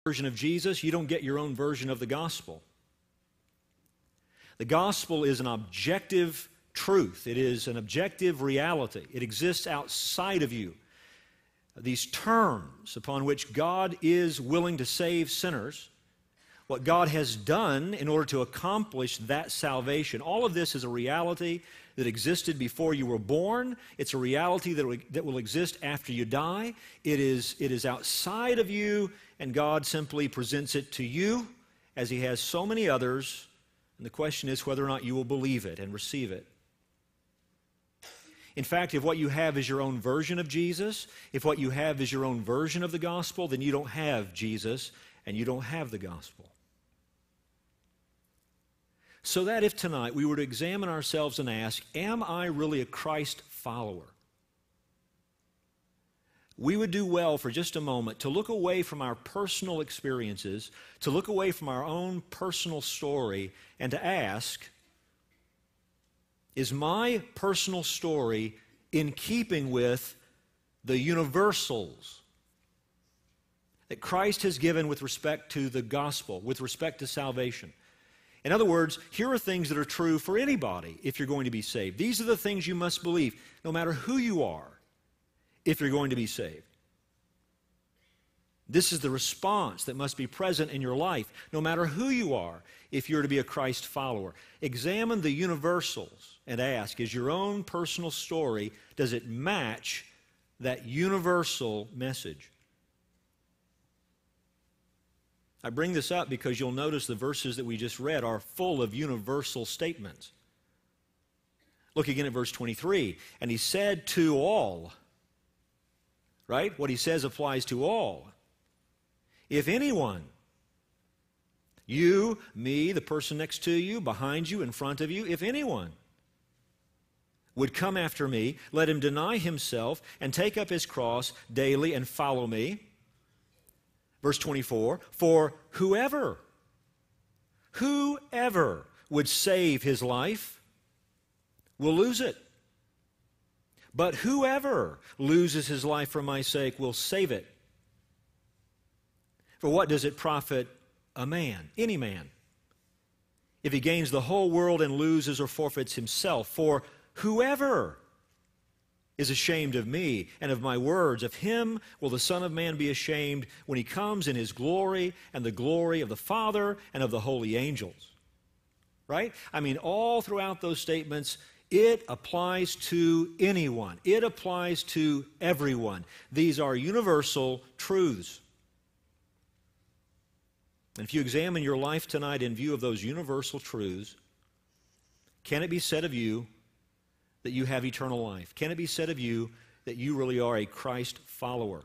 version of Jesus, you don't get your own version of the gospel. The gospel is an objective truth. It is an objective reality. It exists outside of you. These terms upon which God is willing to save sinners, what God has done in order to accomplish that salvation, all of this is a reality that existed before you were born. It's a reality that will exist after you die. It is outside of you, and God simply presents it to you as He has so many others. And the question is whether or not you will believe it and receive it. In fact, if what you have is your own version of Jesus, if what you have is your own version of the gospel, then you don't have Jesus and you don't have the gospel. So that if tonight we were to examine ourselves and ask, am I really a Christ follower? We would do well for just a moment to look away from our personal experiences, to look away from our own personal story, and to ask, is my personal story in keeping with the universals that Christ has given with respect to the gospel, with respect to salvation? In other words, here are things that are true for anybody if you're going to be saved. These are the things you must believe, no matter who you are, if you're going to be saved. This is the response that must be present in your life, no matter who you are, if you're to be a Christ follower. Examine the universals and ask, is your own personal story, does it match that universal message? I bring this up because you'll notice the verses that we just read are full of universal statements. Look again at verse 23. And He said to all, right? What He says applies to all. If anyone, you, me, the person next to you, behind you, in front of you, if anyone would come after me, let him deny himself and take up his cross daily and follow me. Verse 24, for whoever would save his life will lose it. But whoever loses his life for my sake will save it. For what does it profit a man, any man, if he gains the whole world and loses or forfeits himself? For whoever is ashamed of me and of my words, of him will the Son of Man be ashamed when He comes in His glory and the glory of the Father and of the holy angels. Right? I mean, all throughout those statements, it applies to anyone. It applies to everyone. These are universal truths. And if you examine your life tonight in view of those universal truths, can it be said of you that you have eternal life? Can it be said of you that you really are a Christ follower?